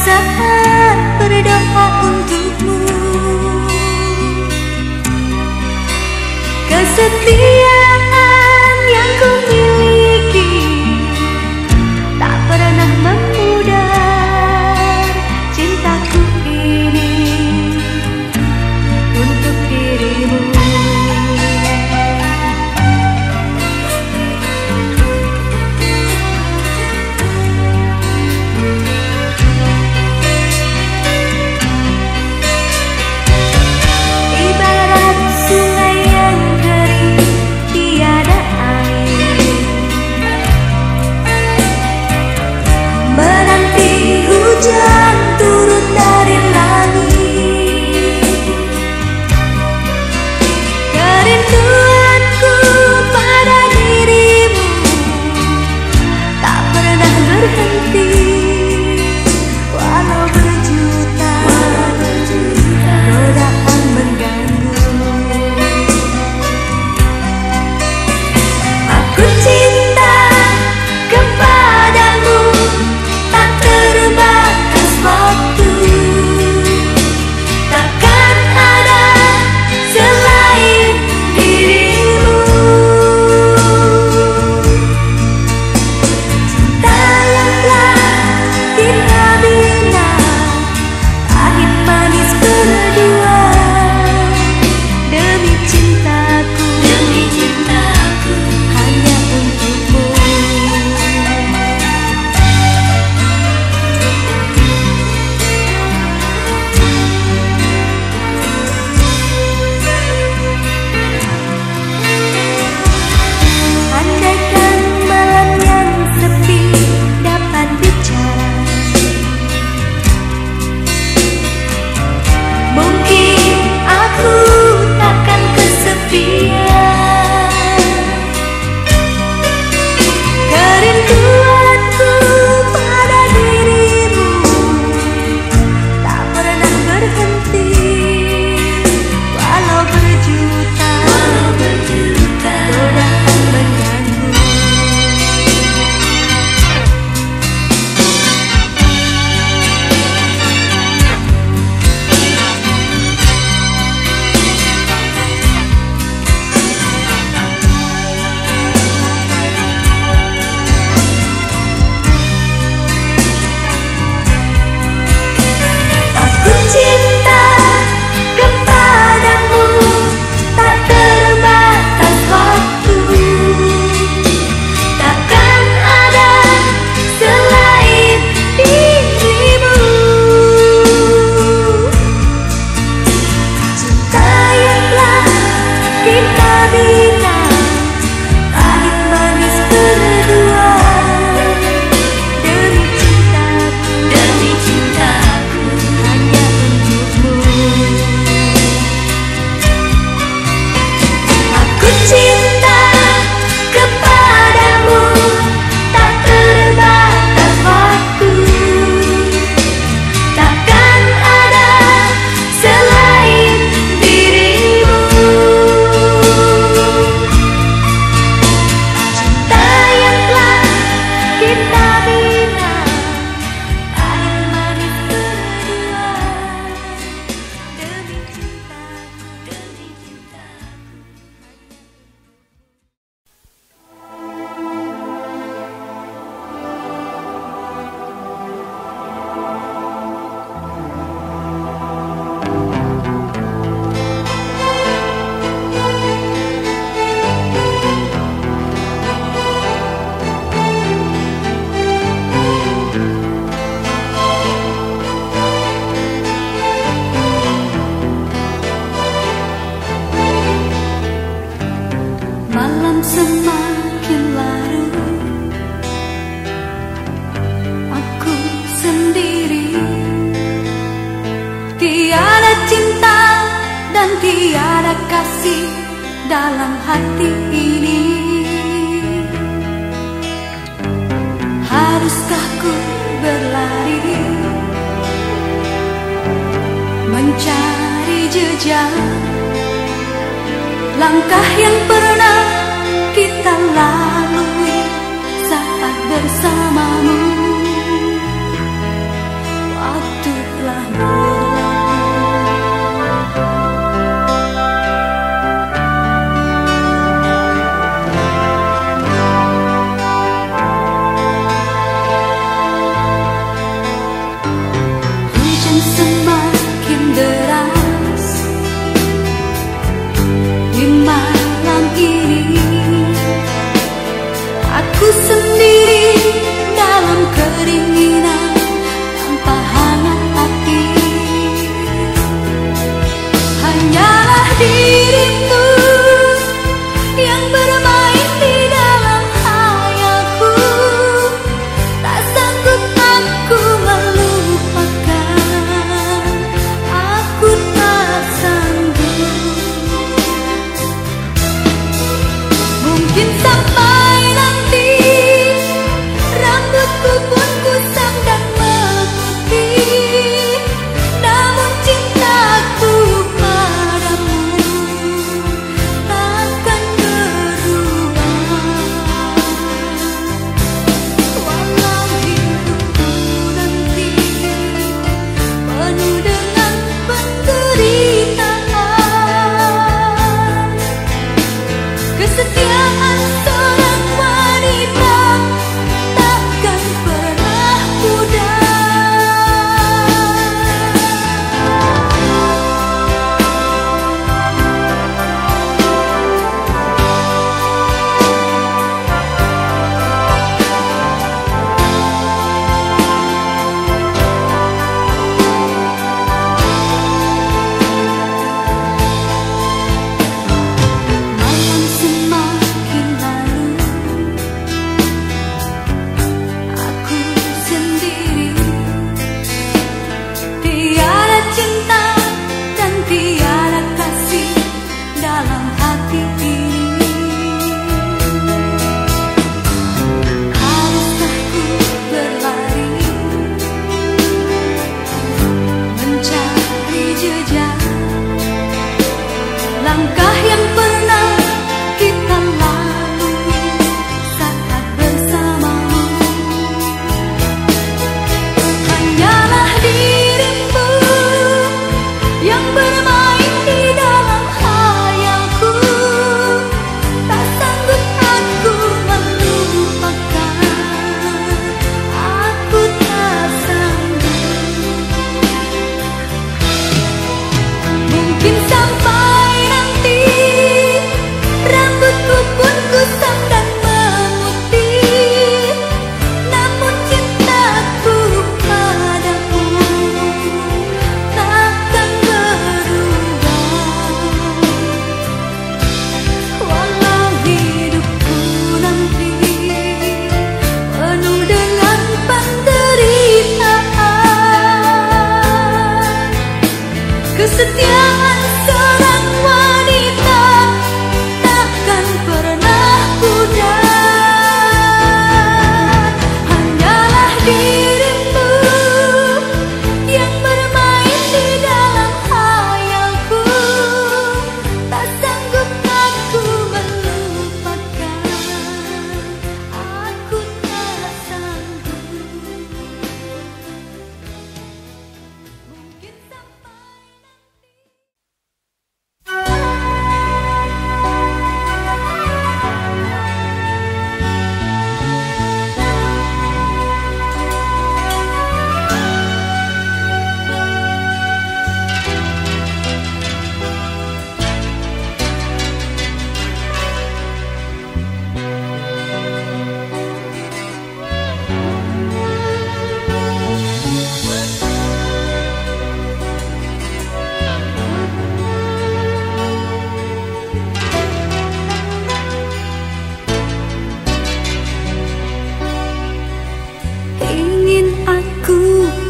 saat berdoa untukmu. Kesetiaan yang ku miliki tak pernah memudar. Cintaku ini untuk dirimu. Ibarat sungai yang kering tiada air, menanti hujan turun dari langit. Kerinduanku pada dirimu tak pernah berhenti, walau berjuta godaan mengganggu. Aku cinta kepadamu tak terbatas waktu, takkan ada selain dirimu. Cinta yang telah kita bina, pahit manis berdua, demi cintaku hanya untukmu. Andaikan malam yang sepi dapat bicara, mungkin aku takkan kesepian. Kerinduanku pada dirimu tak pernah berhenti, walau berjuta godaan mengganggu. Aku cinta kepadamu tak terbatas waktu, takkan ada selain dirimu. Cinta yang telah kita bina, pahit manis berdua, demi cintaku hanya untukmu. Aku cinta kepadamu tak terbatas waktu, takkan ada selain dirimu. Cinta yang telah kita bina, pahit manis berdua, demi cintaku. Malam semakin larut, aku sendiri, tiada cinta dan tiada kasih dalam hati ini. Haruskah ku berlari mencari jejak langkah yang pernah kita lalui saat bersamamu?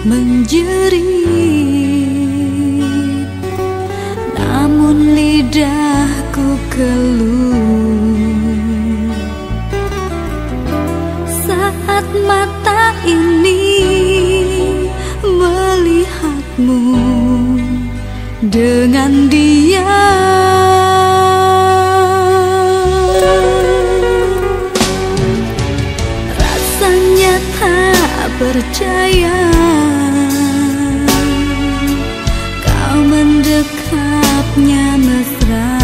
menjerit, namun lidahku keluh saat mata ini melihatmu dengan dia. Rasanya tak percaya kau mendekapnya mesra.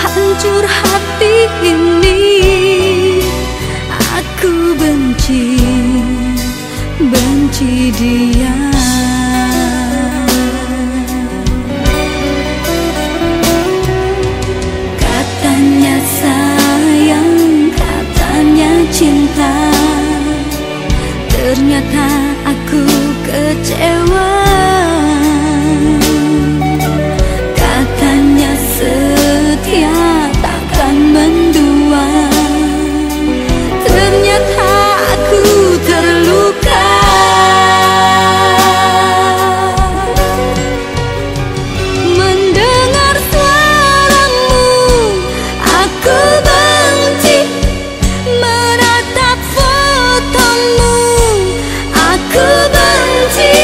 Hancur hati ini, aku benci dia. Katanya sayang, katanya cinta, ternyata aku kecewa. Katanya setia, takkan mendua, ternyata aku terluka. Mendengar suaramu, aku benci. Menatap fotomu, aku benci.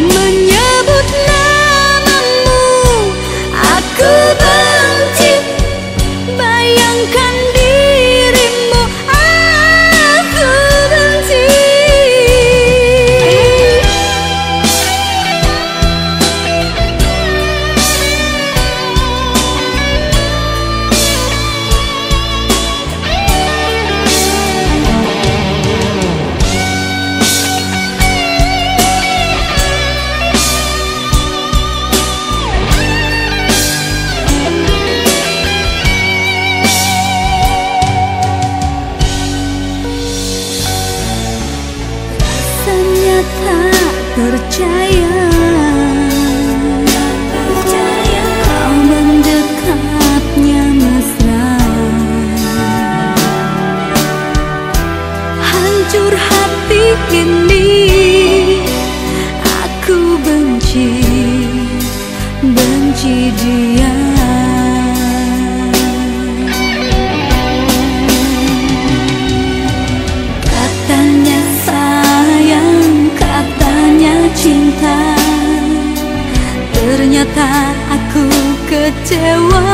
Menyebut namamu, aku benci. Bayangkan dirimu, aku benci. Rasanya tak percaya kau mendekapnya mesra. Hancur hati ini, aku benci dia. Katanya sayang, katanya cinta, ternyata aku kecewa.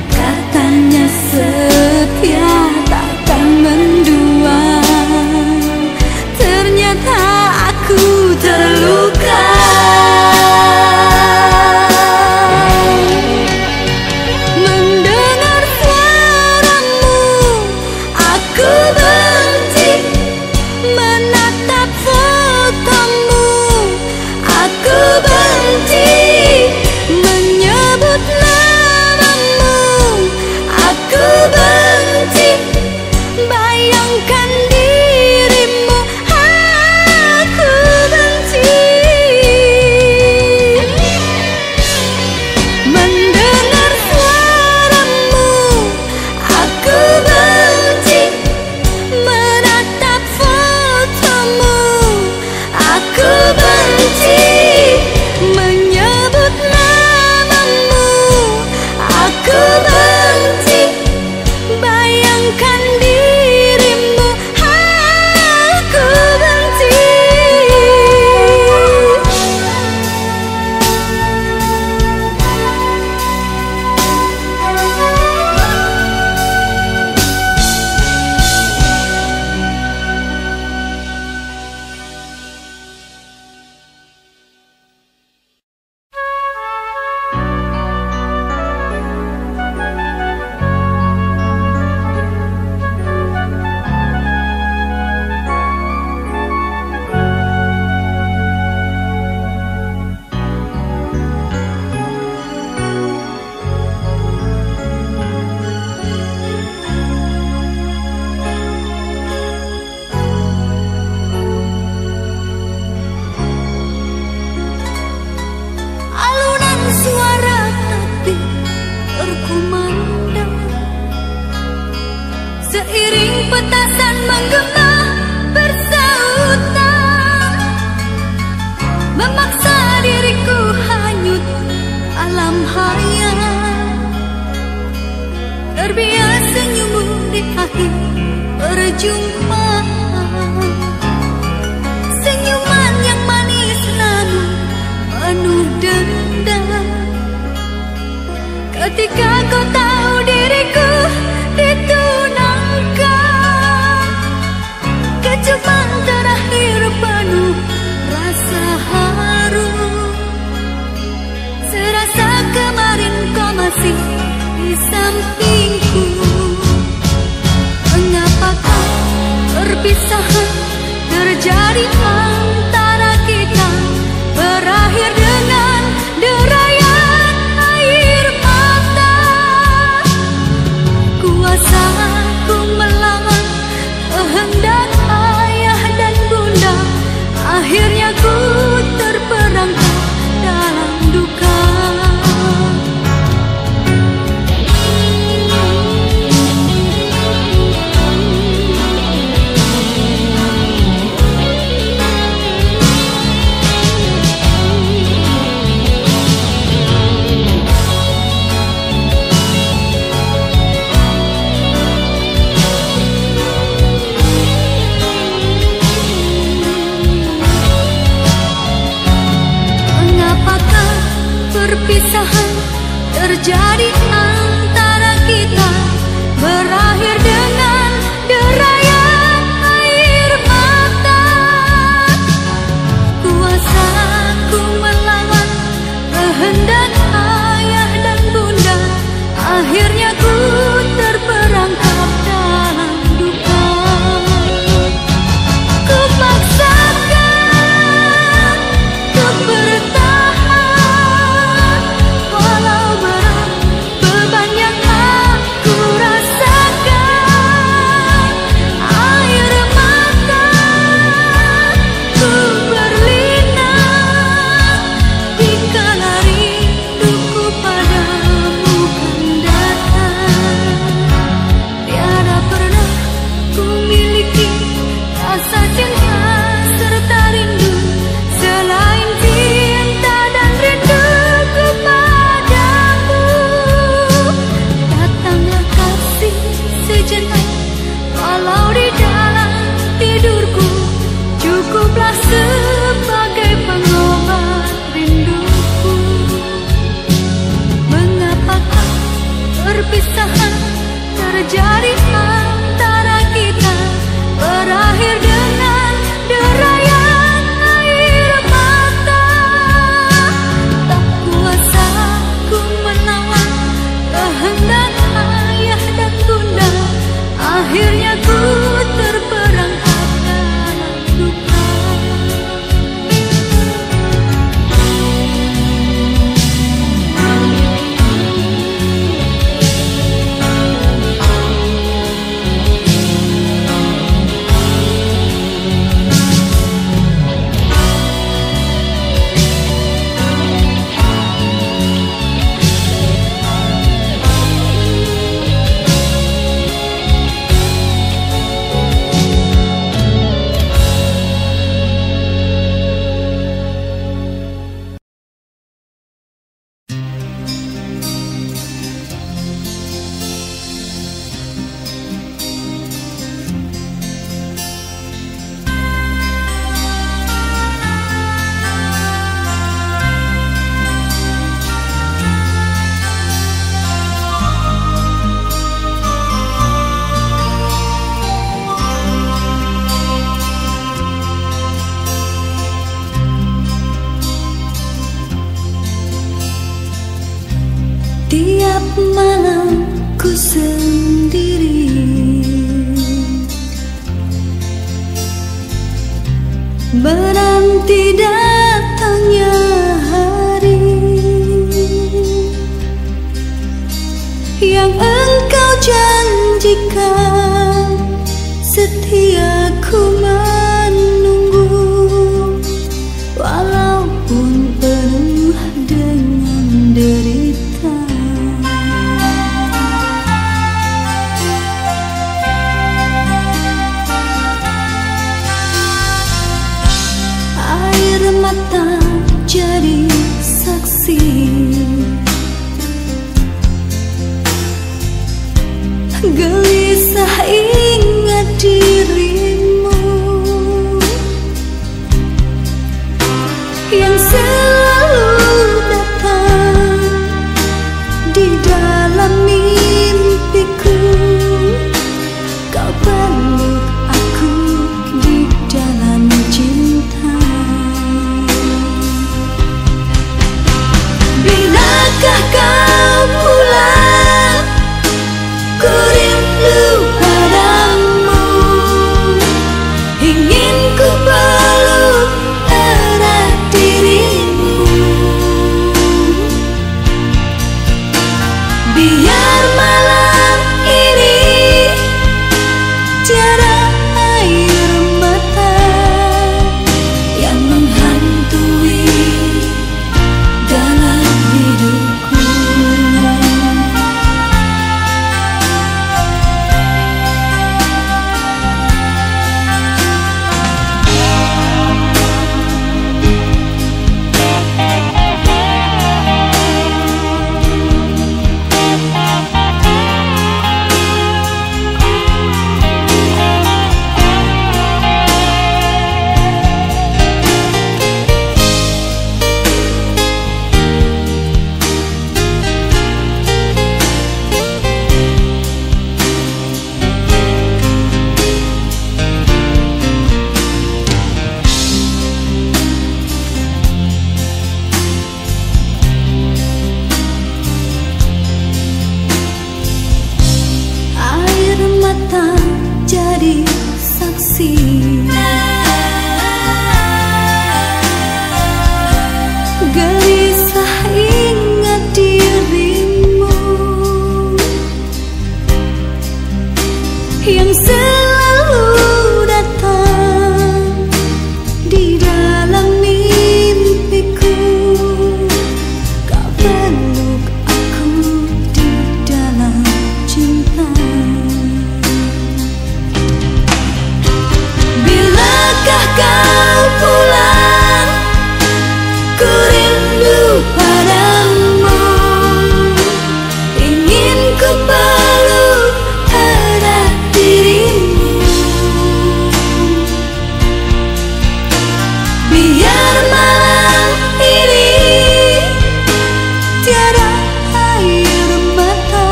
Katanya setia, takkan mendua, ternyata aku terluka. Mendengar suaramu, aku benci. Menatap fotomu, aku benci. dalam hayal. Terbiasa senyummu di akhir perjumpaan, senyuman yang manis lalu penuh dendam. Ketika kau tahu diriku ditunangkan, kecuman terakhir penuh rasa haru. Serasa kemarin kau masih di sampingku. Mengapakah perpisahan terjadi antara kita, berakhir dengan derayan air mata? Kuasa ku melawan kehendak ayah dan bunda, akhirnya ku terperangkap dalam duka. Perpisahan terjadi antara kita, berakhir dengan derayan air mata. Kuasa ku melawan kehendak ayah dan bunda, akhirnya ku terperangkap dalam duka. Ku paksakan untuk bertahan, walau berat beban yang aku rasakan. Air mata ku berlinang, dikala rinduku padamu kan datang. Tiada pernah ku miliki rasa cinta serta rindu selain cinta dan rinduku padamu. Datanglah kasih sejenak, walau di dalam tidurku, cukuplah sebagai pengobat rinduku. Mengapakah perpisahan terjadi antara kita, berakhir dengan derayan air mata? Tak kuasa ku menawan kehendak ayah dan bunda, akhirnya ku terperangkap dalam duka. Tiap malam ku sendiri, menanti datangnya hari yang engkau janjikan. Setia ku menunggu, walaupun penuh dengan derita. Air mata jadi saksi jadi saksi. Gelisah ingat dirimu yang selalu datang di dalam mimpiku. Kau peluk aku di dalam cinta. Bilakah kau pulang? Ku rindu padamu, ingin ku peluk erat dirimu. Biar malam ini tiada air mata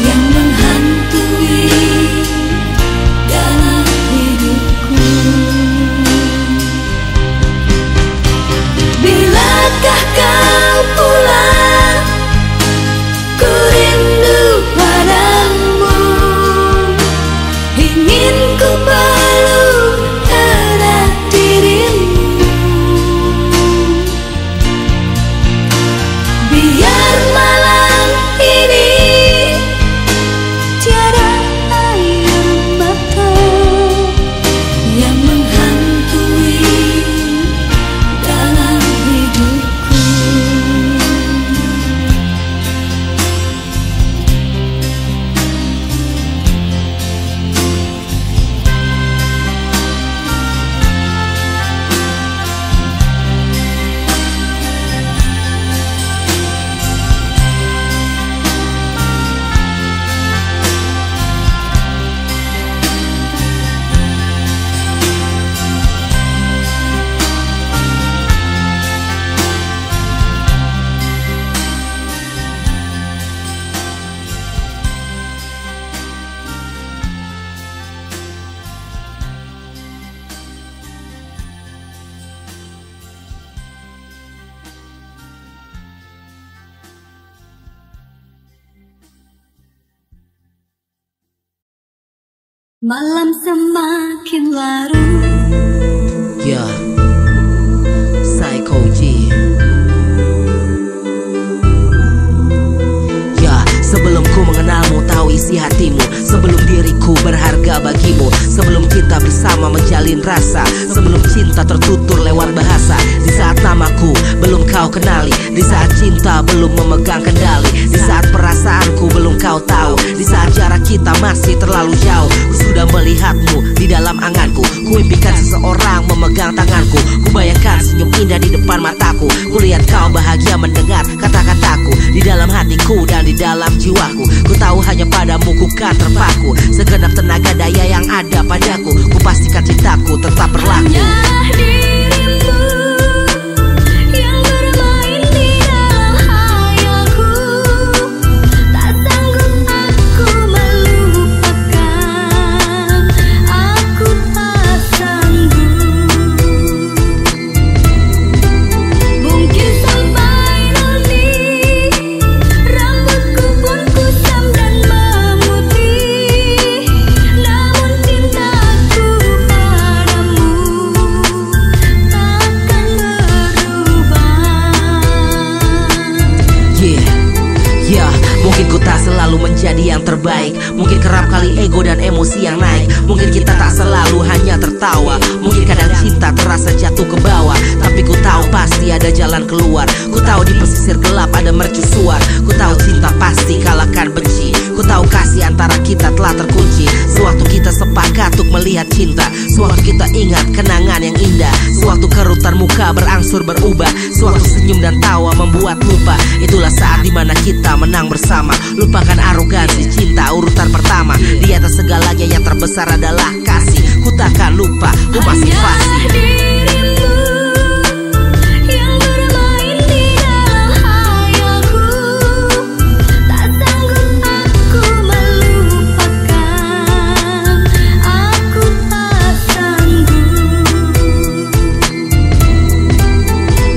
yang menghantui dalam hidupku. Bilakah kau pulang? Ku rindu padamu, ingin ku peluk erat dirimu. Biar malam ini tiada air mata yang menghantui dalam hidupku. Malam semakin larut, Ya, Psycho G. Ya, sebelum ku mengenalmu, tahu isi hatimu. Sebelum diriku berharga bagimu. Sebelum kita bersama menjalin rasa. Sebelum cinta tertutur lewat bahasa. Di saat namaku belum kau kenali. Di saat cinta belum memegang kendali. Di saat perasaanku belum kau tahu. Di saat jarak kita masih terlalu jauh. Ku sudah melihatmu di dalam anganku. Ku impikan seseorang memegang tanganku. Ku bayangkan senyum indah di depan mataku. Ku lihat kau bahagia mendengar kata-kataku. Di dalam hatiku dan di dalam jiwaku. Ku tahu hanya padamu ku kan terpaku. Segenap tenaga daya yang ada padaku. Ku pastikan cintaku tetap berlaku. hanya dirimu yang bermain di dalam hayalku. Tak sanggup aku melupakan, aku tak sanggup. Mungkin sampai nanti rambutku pun kusam dan memutih, namun cintaku padamu takkan berubah. Ya, mungkin ku tak selalu menjadi yang terbaik. Mungkin kerap kali ego dan emosi yang naik. Mungkin kita tak selalu hanya tertawa. Mungkin kadang cinta terasa jatuh ke bawah. Tapi ku tahu pasti ada jalan keluar. Ku tahu di pesisir gelap ada mercusuar. Ku tahu cinta pasti kalahkan benci. Ku tahu kasih antara kita telah terkunci. Sewaktu kita sepakat untuk melihat cinta. Sewaktu kita ingat kenangan yang indah. Sewaktu kerutan muka berangsur berubah. Sewaktu senyum dan tawa membuat lupa. Itulah saat dimana kita menang bersama. Lupakan arogansi, cinta urutan pertama. Di atas segalanya yang terbesar adalah kasih. Ku takkan lupa, ku masih fasih. Dirimu yang bermain di dalam hayalku. Tak sanggup aku melupakan, aku tak sanggup.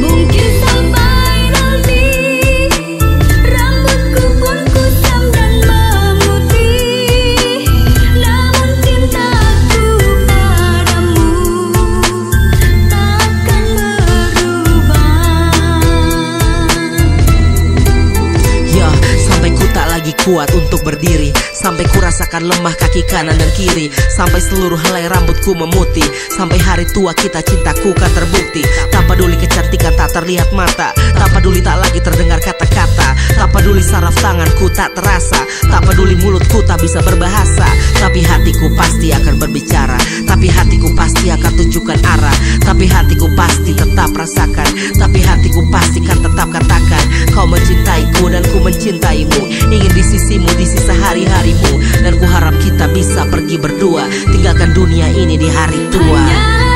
Mungkin sampai nanti rambutku pun kusam dan memutih, namun kuat untuk berdiri, sampai ku rasakan lemah kaki kanan dan kiri, sampai seluruh helai rambutku memutih, sampai hari tua kita cintaku kan terbukti. Tak peduli kecantikan tak terlihat mata, tak peduli tak lagi terdengar kata-kata, tak peduli saraf tanganku tak terasa, tak peduli mulutku tak bisa berbahasa, tapi hatiku pasti akan berbicara, tapi hatiku pasti akan tunjukkan arah, tapi hatiku pasti tetap rasakan, tapi hatiku pasti kan tetap katakan, kau mencintaiku dan ku mencintaimu, ingin di sisimu di sisa hari-harimu, dan ku harap kita bisa pergi berdua, tinggalkan dunia ini di hari tua.